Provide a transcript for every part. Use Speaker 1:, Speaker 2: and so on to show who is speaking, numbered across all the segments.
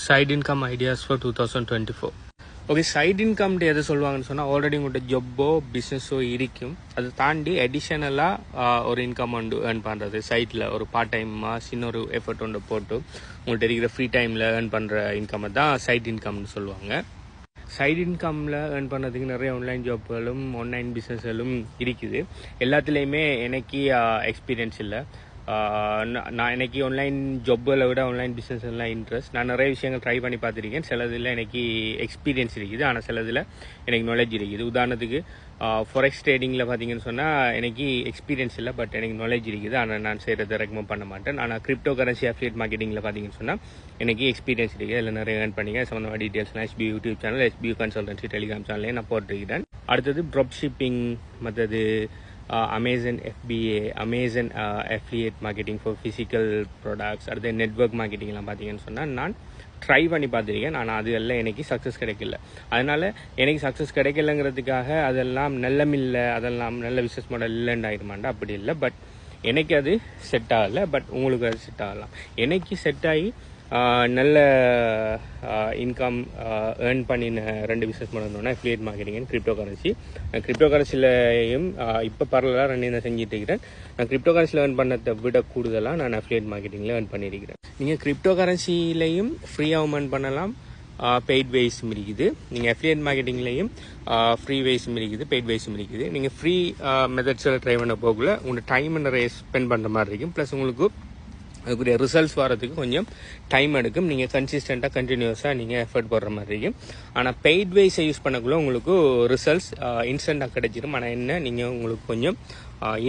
Speaker 1: Side income ideas for 2024. Okay, side இன்கம்ட்டு எதை சொல்லுவாங்கன்னு சொன்னால், ஆல்ரெடி உங்கள்கிட்ட ஜொப்போ பிஸ்னஸோ இருக்கும், அதை தாண்டி அடிஷ்னலாக ஒரு இன்கம் வந்து ஏர்ன் பண்ணுறது. சைட்டில் ஒரு பார்ட் டைமாக சின்ன ஒரு எஃபர்ட் ஒன்று போட்டு உங்கள்கிட்ட இருக்கிற ஃப்ரீ டைமில் ஏர்ன் பண்ணுற இன்கம்மை தான் சைட் இன்கம்னு சொல்லுவாங்க. சைட் இன்கமில் ஏர்ன் பண்ணுறதுக்கு நிறைய ஆன்லைன் ஜாப்களும் ஆன்லைன் பிஸ்னஸ்களும் இருக்குது. எல்லாத்துலேயுமே எனக்கு எக்ஸ்பீரியன்ஸ் இல்லை. நான் எனக்கு ஆன்லைன் ஜாப்புகளை விட ஆன்லைன் பிஸ்னஸ் எல்லாம் இன்ட்ரெஸ்ட். நான் நிறைய விஷயங்கள் ட்ரை பண்ணி பார்த்துருக்கேன். சிலதில் எனக்கு எக்ஸ்பீரியன்ஸ் இருக்குது, ஆனால் சிலதில் எனக்கு நாலேஜ் இருக்குது. உதாரணத்துக்கு ஃபாரெக்ஸ் ட்ரேடிங்கில் பார்த்தீங்கன்னு சொன்னால் எனக்கு எக்ஸ்பீரியன்ஸ் இல்லை, பட் எனக்கு நாலேஜ் இருக்குது, ஆனால் நான் செய்கிறத ரெக்கமெண்ட் பண்ண மாட்டேன். ஆனால் கிரிப்டோ கரன்சி அஃபிலியேட் மார்க்கெட்டிங்கில் பார்த்தீங்கன்னு சொன்னால் எனக்கு எக்ஸ்பீரியன்ஸ் இருக்குது. அதில் நிறைய ஏர்ன் பண்ணிங்க. சம்மந்தமாக டீட்டெயில்ஸ்லாம் SBU YouTube channel, SBU consultancy telegram சேனல்லே நான் போட்டிருக்கிறேன். அடுத்தது ட்ராப் ஷிப்பிங், மற்றது Amazon FBA, Amazon affiliate marketing for physical products, அடுத்து நெட்வொர்க் மார்க்கெட்டிங்லாம் பார்த்தீங்கன்னு சொன்னால் நான் ட்ரை பண்ணி பார்த்துருக்கேன். ஆனால் அது எல்லாம் எனக்கு சக்ஸஸ் கிடைக்கல. அதனால் எனக்கு சக்ஸஸ் கிடைக்கலங்கிறதுக்காக அதெல்லாம் நல்லமில்லை, அதெல்லாம் நல்ல பிஸ்னஸ் மாடல் இல்லைன்னு ஆகிடுமாண்டா, அப்படி இல்லை. பட் எனக்கு அது செட் ஆகலை. பட் உங்களுக்கு அது செட் ஆகலாம். எனக்கு செட் ஆகி நல்ல இன்கம் ஏர்ன் பண்ணின ரெண்டு பிஸ்னஸ் மாடல்னா affiliate marketing and crypto currency. Crypto கரன்சிலையும் இப்போ பரவலாக ரெண்டு செஞ்சுட்டு இருக்கிறேன். நான் கிரிப்டோ கரன்சியில் ஏர்ன் பண்ணதை விட கூடுதலாக நான் அஃபிலியேட் மார்க்கெட்டிங்கில் ஏர்ன் பண்ணியிருக்கிறேன். நீங்கள் கிரிப்டோ கரன்சிலையும் ஃப்ரீயாகவும் ஏர்ன் பண்ணலாம், பெய்ட் வேஸும் இருக்குது. நீங்கள் அஃபிலியேட் மார்க்கெட்டிங்லேயும் ஃப்ரீ வேஸும் இருக்குது, பெய்ட் வேஸும் இருக்குது. நீங்கள் ஃப்ரீ மெத்தட்ஸில் ட்ரை பண்ண போகல உங்களோட டைம் நிறைய ஸ்பெண்ட் பண்ணுற மாதிரி இருக்கும். ப்ளஸ் உங்களுக்கு அதுக்குரிய ரிசல்ட்ஸ் வரதுக்கு கொஞ்சம் டைம் எடுக்கும். நீங்கள் கன்சிஸ்டண்ட்டாக கண்டினியூஸாக நீங்கள் எஃபர்ட் போடுற மாதிரி இருக்கும். ஆனால் பெய்ட் வேஸை யூஸ் பண்ணக்குள்ள உங்களுக்கு ரிசல்ட்ஸ் இன்ஸ்டண்ட்டாக கிடைச்சிடும். ஆனால் என்ன, நீங்கள் உங்களுக்கு கொஞ்சம்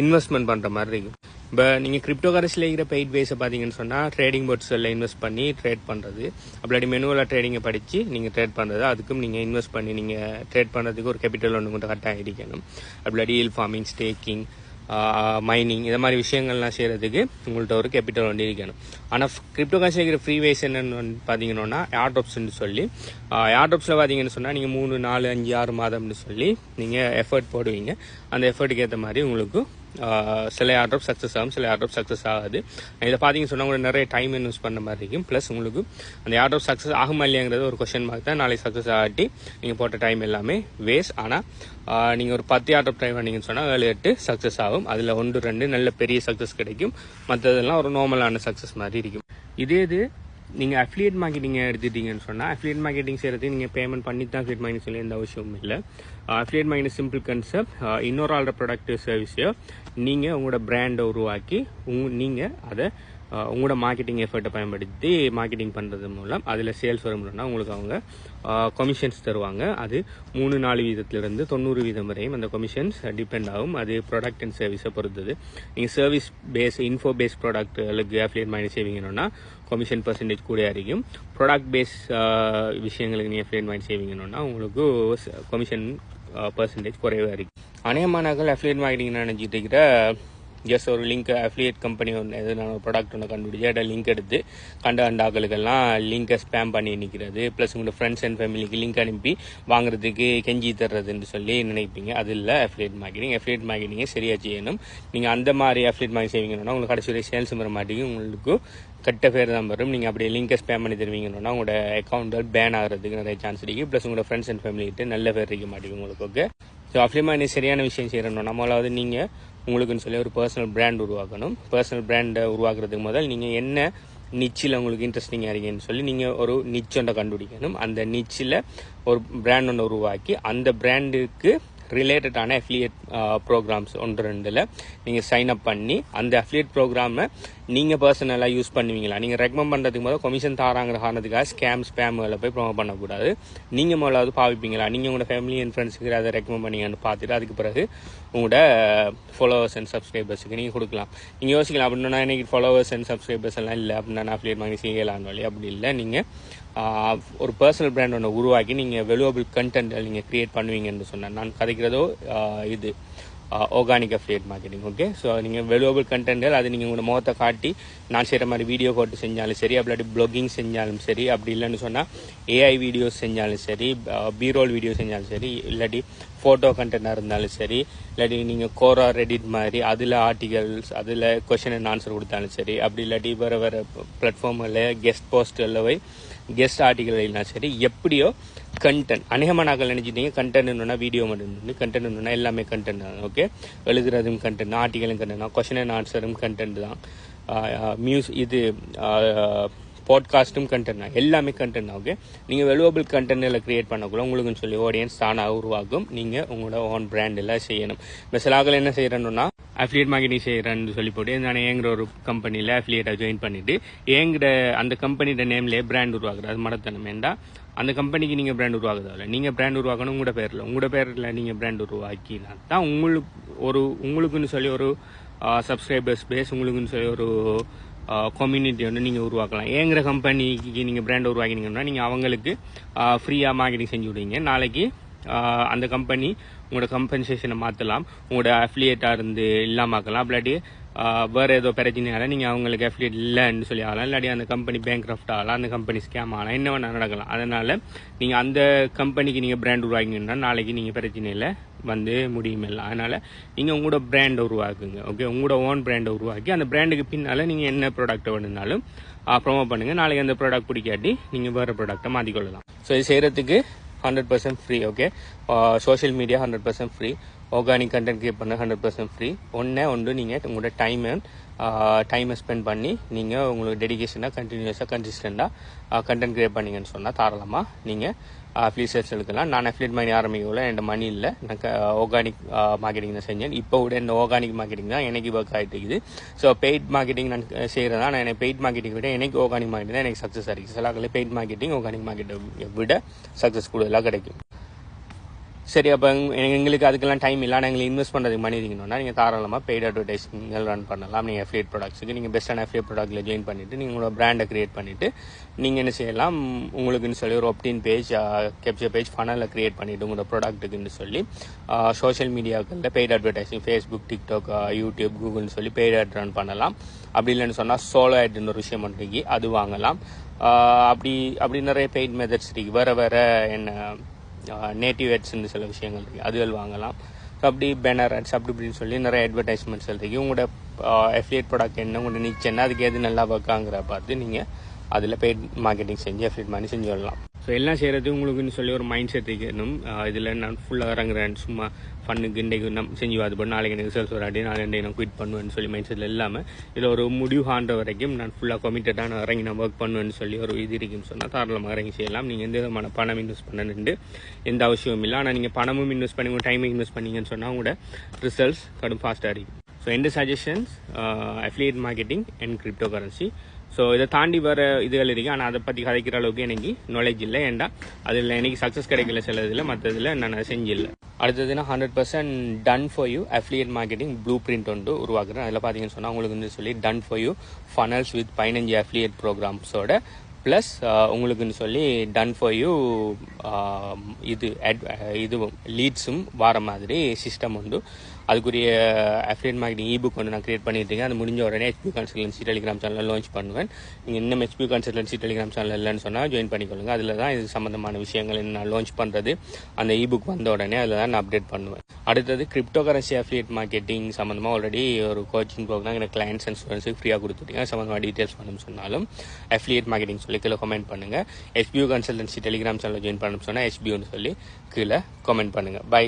Speaker 1: இன்வெஸ்ட்மெண்ட் பண்ணுற மாதிரி இருக்கும். இப்போ நீங்கள் கிரிப்டோ கரன்சியில் இருக்கிற பெய்ட் வேஸை பார்த்தீங்கன்னு சொன்னால் ட்ரேடிங் போர்ட்ஸில் இன்வெஸ்ட் பண்ணி ட்ரேட் பண்ணுறது, அப்படி மெனுவலாக ட்ரேடிங்கை படித்து நீங்கள் ட்ரேட் பண்ணுறது, அதுக்கும் நீங்கள் இன்வெஸ்ட் பண்ணி நீங்கள் ட்ரேட் பண்ணுறதுக்கு ஒரு கேபிட்டல் ஒன்று கொண்டு கரெக்டாக இருக்கணும். அப்படி ஹீல் ஃபார்மிங், ஸ்டேக்கிங், மைனிங், இந்த மாதிரி விஷயங்கள்லாம் செய்கிறதுக்கு உங்கள்கிட்ட ஒரு கேபிட்டல் ஒன்று இருக்கணும். ஆனால் கிரிப்டோ கரன்சி இருக்கிற ஃப்ரீ வேஸ் என்னென்னு பார்த்தீங்கன்னா ஏர்ட்ராப்ஸ்ன்னு சொல்லி, ஏர்ட்ராப்ஸில் பார்த்தீங்கன்னு சொன்னால் நீங்கள் 3, 4, 5, 6 மாதம்னு சொல்லி நீங்கள் எஃபர்ட் போடுவீங்க. அந்த எஃபர்ட்டுக்கு ஏற்ற மாதிரி உங்களுக்கு சில ஏர்ட்ராப் சக்ஸஸ் ஆகும், சில ஏர்ட்ராப் சக்ஸஸ் ஆகாது. இதை பார்த்தீங்கன்னு சொன்னால் உங்களுக்கு நிறைய டைம் இன்வெஸ்ட் பண்ண மாதிரி இருக்கும். ப்ளஸ் உங்களுக்கு அந்த ஏர்ட்ராப் சக்ஸஸ் ஆகுமா இல்லையாங்கிறது ஒரு கொஸ்டின் மார்க் தான். நாளைக்கு சக்ஸஸ் ஆகிட்டு நீங்கள் போட்ட டைம் எல்லாமே வேஸ்ட். ஆனால் நீங்கள் ஒரு 10 ஏர்ட்ராப் ட்ரை பண்ணீங்கன்னு சொன்னால் 7, 8 சக்ஸஸ் ஆகும். அதில் 1, 2 நல்ல பெரிய சக்ஸஸ் கிடைக்கும். மற்றதெல்லாம் ஒரு நார்மலான சக்ஸஸ் மாதிரி இருக்கும். இது நீங்கள் அஃபிலியேட் மார்க்கெட்டிங்கை எடுத்துட்டீங்கன்னு சொன்னால், அஃபிலியேட் மார்க்கெட்டிங் செய்கிறதுக்கு நீங்கள் பேமெண்ட் பண்ணி தான் அஃபிலியேட் மார்க்கெட்டிங் சொல்லி எந்த அவசியமும் இல்லை. Affiliate marketing simple concept. இன்னொரு ஆளோட ப்ராடக்ட் சர்வீஸையோ நீங்கள் உங்களோட பிராண்டை உருவாக்கி நீங்கள் அதை உங்களோட மார்க்கெட்டிங் எஃபர்ட்டை பயன்படுத்தி மார்க்கெட்டிங் பண்ணுறது மூலம் அதில் சேல்ஸ் வரும்னா உங்களுக்கு அவங்க கமிஷன்ஸ் தருவாங்க. அது 3-4 வீதத்திலிருந்து 90 வீதம் வரையும் அந்த கமிஷன்ஸ் டிபெண்ட் ஆகும். அது ப்ராடக்ட் அண்ட் சர்வீஸை பொறுத்தது. நீங்கள் சர்வீஸ் பேஸ், இன்ஃபோ பேஸ் ப்ராடக்ட்டுகளுக்கு அஃபிலியேட் மார்க்கெட்டிங் செய்வீங்கன்னா கமிஷன் பர்சன்டேஜ் கூட இருக்கும். ப்ராடக்ட் பேஸ் விஷயங்களுக்கு நீங்கள் அஃபிலியேட் மார்க்கெட்டிங் செய்வீங்கன்னா உங்களுக்கு கமிஷன் பர்சன்டேஜ் குறைவாக இருக்கும். அநேகமானவர்கள் அஃபிலியேட் மார்க்கெட்டிங் நினைச்சிட்டு இருக்கிற ஜஸ்ட் ஒரு லிங்க், அஃபிலியேட் கம்பெனி ஒன்று எது நான் ஒரு ப்ராடக்ட் ஒன்று கண்டுபிடிச்சி அதை லிங்க் எடுத்து ஆக்களுக்கெல்லாம் லிங்கை ஸ்பேம் பண்ணி நிற்கிறது. ப்ளஸ் உங்களோட ஃப்ரெண்ட்ஸ் அண்ட் ஃபேமிலிக்கு லிங்க் அனுப்பி வாங்குறதுக்கு கெஞ்சி தர்றதுன்னு சொல்லி நினைப்பீங்க. அது இல்லை அஃபிலியேட் மார்க்கெட்டிங். அஃபிலியேட் மார்க்கெட்டிங்கை சரியாக செய்யணும். நீங்கள் அந்த மாதிரி அஃபிலியேட் மார்க்கெட்டிங் செய்வீங்கன்னா உங்களுக்கு கடைசி வரை சேல்ஸ் வர மாட்டேங்குது, உங்களுக்கு கெட்ட பேர் தான் வரும். நீங்கள் அப்படியே லிங்கை ஸ்பேம் பண்ணி தருவீங்கன்னா உங்களோட அக்கௌண்ட்டில் பேன் ஆகிறதுக்கு நிறைய சான்ஸ் இருக்குது. ப்ளஸ் உங்களோட ஃப்ரெண்ட்ஸ் அண்ட் ஃபேமிலிகிட்ட நல்ல பேர் இருக்க மாட்டேங்குது உங்களுக்கு. ஓகே, ஸோ அஃபிலியேட் மார்க்கெட்டிங் சரியான விஷயம் செய்யணும். நம்மளாவது நீங்கள் உங்களுக்குன்னு சொல்லி ஒரு பர்சனல் பிராண்ட் உருவாக்கணும். பர்சனல் பிராண்டை உருவாக்குறதுக்கு முதல் நீங்கள் என்ன நிச்சில் உங்களுக்கு இன்ட்ரெஸ்டிங்காக இருக்கீங்கன்னு சொல்லி நீங்கள் ஒரு நிச் ஒன்றை கண்டுபிடிக்கணும். அந்த நிச்சில் ஒரு பிராண்ட் ஒன்று உருவாக்கி அந்த பிராண்டுக்கு ரிலேட்டடான அஃபிலியேட் ப்ரோக்ராம்ஸ் 1-2 நீங்கள் சைன் அப் பண்ணி அந்த அஃபிலியேட் ப்ரோக்ராமை நீங்கள் பர்சனலாக யூஸ் பண்ணுவீங்களா? நீங்கள் ரெக்கமெண்ட் பண்ணுறதுக்கு முதல்ல கமிஷன் தாராங்கிற காரணத்துக்காக ஸ்பேம்களை போய் ப்ரொமோட் பண்ணக்கூடாது. நீங்கள் முதலாவது பாவிப்பீங்களா? நீங்கள் உங்களோட ஃபேமிலி அண்ட் ஃப்ரெண்ட்ஸுக்கு அதை ரெக்கமெண்ட் பண்ணீங்கன்னு பார்த்துட்டு அதுக்கு பிறகு உங்களோட ஃபாலோவர்ஸ் அண்ட் சப்ஸ்கிரைபர்ஸுக்கு நீங்கள் கொடுக்கலாம். நீங்கள் யோசிக்கலாம், அப்படின்னா எனக்கு ஃபாலோவர்ஸ் அண்ட் சப்ஸ்கிரைபர்ஸ் எல்லாம் இல்லை அப்படின்னா நான் அஃபிலியேட் மார்க்கெட்டிங் செய்யலான்னு வழி. அப்படி இல்லை, நீங்கள் ஒரு பர்சனல் பிராண்ட் ஒன்று உருவாக்கி நீங்கள் வேல்யூபிள் கண்டென்ட் நீங்கள் க்ரியேட் பண்ணுவீங்கன்னு சொன்னேன். நான் கதைக்கிறதோ இது organic affiliate marketing. Okay, so நீங்கள் வேல்யூபிள் கண்டென்ட்கள் அது நீங்கள் உங்களோட முகத்தை காட்டி நான் செய்கிற மாதிரி வீடியோ போட்டு செஞ்சாலும் சரி, அப்படி ப்ளாகிங் செஞ்சாலும் சரி, அப்படி இல்லைன்னு சொன்னால் ஏஐ வீடியோஸ் செஞ்சாலும் சரி, பீரோல் வீடியோ செஞ்சாலும் சரி, இல்லாட்டி ஃபோட்டோ கண்டென்ட்டாக இருந்தாலும் சரி, இல்லாட்டி நீங்கள் கோரா ரெடிட் மாதிரி அதில் ஆர்டிகல்ஸ் அதில் கொஷின் அண்ட் ஆன்சர் கொடுத்தாலும் சரி, அப்படி இல்லாட்டி வேறு வேறு பிளாட்ஃபார்மில் கெஸ்ட் போஸ்ட்டில் போய் கெஸ்ட் ஆர்டிகல் எழுதினாலும் சரி, எப்படியோ கண்டென்ட் அநேகமாக நாங்கள் நினச்சிட்டீங்க கண்டென்ட்னா வீடியோ மட்டும் கண்டென்ட்னா எல்லாமே கண்டென்ட் தான். ஓகே, எழுதுறதும் கண்டென்ட், ஆர்டிகலும் கண்டென்ட் தான், கொஷின் அண்ட் ஆன்சரும் கண்டென்ட் தான், இது பாட்காஸ்ட்டும் கண்டென்ட் தான், எல்லாமே கண்டென்ட் தான். ஓகே, நீங்கள் வேல்யூபிள் கண்டென்ட்டில் க்ரியேட் பண்ணக்குள்ள உங்களுக்குன்னு சொல்லி ஆடியன்ஸ் தானாக உருவாகும். நீங்கள் உங்களோட ஓன் பிராண்டில் செய்யணும். இப்போ சில ஆக்கள் என்ன செய்கிறேன்னா அஃபிலியேட் மார்க்கெட்டிங் செய்கிறேன்னு சொல்லி போட்டு நான் ஏங்கிற ஒரு கம்பெனியில் அஃபிலியேட்டாக ஜாயின் பண்ணிவிட்டு ஏங்கிற அந்த கம்பெனியோட நேம்லேயே பிராண்ட் உருவாக்குறது அது மடத்தனம் வேண்டாம். அந்த கம்பெனிக்கு நீங்கள் பிராண்ட் உருவாக்குறதில்ல, நீங்கள் பிராண்ட் உருவாக்கணும் உங்களோட பேரில் நீங்கள் பிராண்ட் உருவாக்கினா தான் உங்களுக்குன்னு சொல்லி ஒரு சப்ஸ்கிரைபர்ஸ் பேஸ், உங்களுக்குன்னு சொல்லி ஒரு கம்யூனிட்டி வந்து நீங்கள் உருவாக்கலாம். ஏங்கிற கம்பெனிக்கு நீங்கள் பிராண்ட் உருவாக்கினீங்கன்னா நீங்கள் அவங்களுக்கு ஃப்ரீயாக மார்க்கெட்டிங் செஞ்சு விடுவீங்க. நாளைக்கு அந்த கம்பெனி உங்களோட கம்பன்சேஷனை மாற்றலாம், உங்களோட அஃபிலியேட்டாக இருந்து இல்லாமக்கலாம். இல்லாட்டி வேறு ஏதோ பிரச்சனையால நீங்கள் அவங்களுக்கு அஃபிலியேட் இல்லைன்னு சொல்லி ஆகலாம், இல்லாட்டி அந்த கம்பெனி பேங்க்ரஃப்ட் ஆகலாம், அந்த கம்பெனி ஸ்கேம் ஆகலாம், என்ன வேணா நடக்கலாம். அதனால் நீங்கள் அந்த கம்பெனிக்கு நீங்கள் பிராண்ட் உருவாக்கிங்கன்னா நாளைக்கு நீங்கள் பிரச்சனையில் வந்து முடியுமில்ல. அதனால் நீங்கள் உங்களோட பிராண்டை உருவாக்குங்க. ஓகே, உங்களோட ஓன் பிராண்டை உருவாக்கி அந்த பிராண்டுக்கு பின்னால் நீங்கள் என்ன ப்ராடக்ட்டை வேணுனாலும் ப்ரொமோட் பண்ணுங்கள். நாளைக்கு அந்த ப்ராடக்ட் பிடிக்காட்டி நீங்கள் வேறு ப்ராடக்ட்டை மாற்றிக்கொள்ளலாம். ஸோ இது செய்கிறதுக்கு 100% free. Okay, social media 100% free, organic content create பண்ண 100% ஃப்ரீ. ஒன்று நீங்கள் உங்களோட டைமை ஸ்பெண்ட் பண்ணி நீங்கள் உங்களுக்கு டெடிகேஷனாக கண்டினியூஸாக கன்சிஸ்டண்டாக கண்டென்ட் கிரியேட் பண்ணிங்கன்னு சொன்னால் தாராளமாக நீங்கள் அஃபிலியேட்ஸ் எடுக்கலாம். நான் அஃபிலியேட் மாதிரி ஆரம்பிக்கல, என் மணி இல்லை, நான் ஆர்கானிக் மார்க்கெட்டிங் தான் செஞ்சேன். இப்போ விட இந்த ஆர்கானிக் மார்க்கெட்டிங் தான் எனக்கு ஒர்க் ஆகிட்டு இருக்குது. ஸோ பெய்ட் மார்க்கெட்டிங் நான் செய்கிறதா, நான் எனக்கு பெய்ட் மார்க்கெட்டிங் விட எனக்கு ஆர்கானிக் மார்க்கெட்டிங் தான் எனக்கு சக்ஸஸ் ஆகிருக்கு. சில பெய்ட் மார்க்கெட்டிங் ஆர்கானிக் மார்க்கெட்டை விட சக்ஸஸ் கூடுதலாக கிடைக்கும். சரி, அப்போ எங்களுக்கு அதுக்கெல்லாம் டைம் இல்லை, ஆனால் எங்களுக்கு இன்வெஸ்ட் பண்ணுறதுக்கு மணி இருக்கணும்னா நீங்கள் தாராளமாக பெய்ட் அட்வர்டைஸிங் ரன் பண்ணலாம். நீங்கள் அஃபிலியேட் ப்ராடக்ட்ஸுக்கு நீங்கள் பெஸ்ட்டான அஃபிலியேட் ப்ராடக்ட்டில் ஜாயின் பண்ணிவிட்டு நீங்கள் உங்களோட பிராண்டை க்ரியேட் பண்ணிவிட்டு நீங்கள் என்ன செய்யலாம், உங்களுக்குன்னு சொல்லி ஒரு ஆப்டின் பேஜ், கேப்சர் பேஜ், ஃபனலில் க்ரியேட் பண்ணிவிட்டு உங்களோட ப்ராடக்ட்டுக்குன்னு சொல்லி சோஷியல் மீடியாக்களில் paid advertising Facebook, TikTok, YouTube, கூகுள்னு சொல்லி பெய்ட் அட் ரன் பண்ணலாம். அப்படி இல்லைன்னு சொன்னால் சோலோ ஆட்னு ஒரு விஷயம் இருக்கு, அது வாங்கலாம். அப்படி நிறைய பெய்ட் மெத்தட்ஸ் இருக்குது. வேறு என்ன நேட்டிவ் ஆட்ஸ்ன்னு சில விஷயங்கள் இருக்குது, அதுகள் வாங்கலாம். ஸோ அப்படி பேனர் ஆட்ஸ் அப்படி இப்படின்னு சொல்லி நிறைய அட்வர்டைஸ்மெண்ட்ஸ் இருக்குது. உங்களோட அஃபிலியேட் ப்ராடக்ட் என்ன, உங்களோட நிச் என்ன, அதுக்கு எது நல்லா ஒர்க்காங்கிற பார்த்து நீங்கள் அதில் பெய்ட் மார்க்கெட்டிங் செஞ்சு அஃபிலியேட் பண்ணி செஞ்சு வரலாம். ஸோ எல்லாம் செய்கிறது உங்களுக்குன்னு சொல்லி ஒரு மைண்ட் செட் இருக்கணும். இதில் நான் ஃபுல்லாக இறங்குறேன், சும்மா ஃபன்னுக்கு இன்றைக்கு நம்ம செஞ்சு அது பண்ண நாளைக்கு எனக்கு ரிசல்ட்ஸ் வராட்டி நான் நான் குவிட் பண்ணுவேன்னு சொல்லி மைண்ட் செட்டில் இல்லாமல் இதில் ஒரு முடிவு ஆண்ட வரைக்கும் நான் ஃபுல்லாக கமிட்டடாக நான் இறங்கி நான் ஒர்க் பண்ணுவேன்னு சொல்லி ஒரு இது இருக்குன்னு சொன்னால் தாராளமாக இறங்கி செய்யலாம். நீங்கள் எந்த விதமான பணம் இன்வெஸ்ட் பண்ணணுண்டு எந்த அவசியமும் இல்லை. ஆனால் நீங்கள் பணமும் இன்வெஸ்ட் பண்ணி உங்கள் டைமை இன்வெஸ்ட் பண்ணிங்கன்னு சொன்னால் உங்களோட ரிசல்ட்ஸ் கடும் ஃபாஸ்ட்டாக இருக்கும். ஸோ எந்த suggestions affiliate marketing and crypto currency. So இதை தாண்டி வர இதுகள் இருக்குது, ஆனால் அதை பற்றி கதைக்கிற அளவுக்கு எனக்கு நாலேஜ் இல்லை. ஏன்டா அதில் எனக்கு சக்ஸஸ் கிடைக்கல சில இதில், மற்றதில் நான் அதை செஞ்சில்லை. அடுத்ததுன்னா 100% done for you affiliate marketing blueprint ஒன்று உருவாக்குறேன். அதில் பார்த்தீங்கன்னு சொன்னால் உங்களுக்கு வந்து சொல்லி done for you funnels with 15 affiliate ப்ரோக்ராம்ஸோட ப்ளஸ் உங்களுக்குன்னு சொல்லி டன் ஃபார் யூ இதுவும் லீட்ஸும் வர மாதிரி சிஸ்டம் உண்டு. அதுக்குரிய அஃபிலியேட் மார்க்கெட்டிங் இபுக் ஒன்று நான் கிரியேட் பண்ணிட்டு இருக்கேன். அது முடிஞ்ச உடனே HP கன்சல்டன்சி டெலிகிராம் சேனலில் லான்ச் பண்ணுவேன். நீங்கள் இன்னும் HP கன்சல்டன்சி டெலிகிராம் சேனல் இல்லைன்னு சொன்னால் ஜாயின் பண்ணிக்கொள்ளுங்க. அதில் தான் இது சம்மந்தமான விஷயங்கள் நான் லான்ச் பண்ணுறது. அந்த இபுக் வந்த உடனே அதில் தான் நான் அப்டேட் பண்ணுவேன். அடுத்தது கிரிப்டோ கரன்சி அஃபிலியேட் மார்க்கெட்டிங் சம்மந்தமாக ஆல்ரெடி ஒரு கோச்சிங் ப்ரோக்ராம் எனக்கு கிளைண்ட்ஸ் அண்ட் ஸ்டூடெண்ட்ஸுக்கு ஃப்ரீயாக கொடுத்துருக்கேன். சம்மந்தமாக டீட்டெயில்ஸ் பண்ணணும்னு சொன்னாலும் அஃபிலியேட் மார்க்கெட்டிங் சொல்லி கீழே கமெண்ட் பண்ணுங்கள். HP கன்சல்டன்சி டெலிகிராம் சேனலில் ஜாயின் பண்ணணும்னு சொன்னால் HBன்னு சொல்லி கீழே கமெண்ட் பண்ணுங்கள். பை.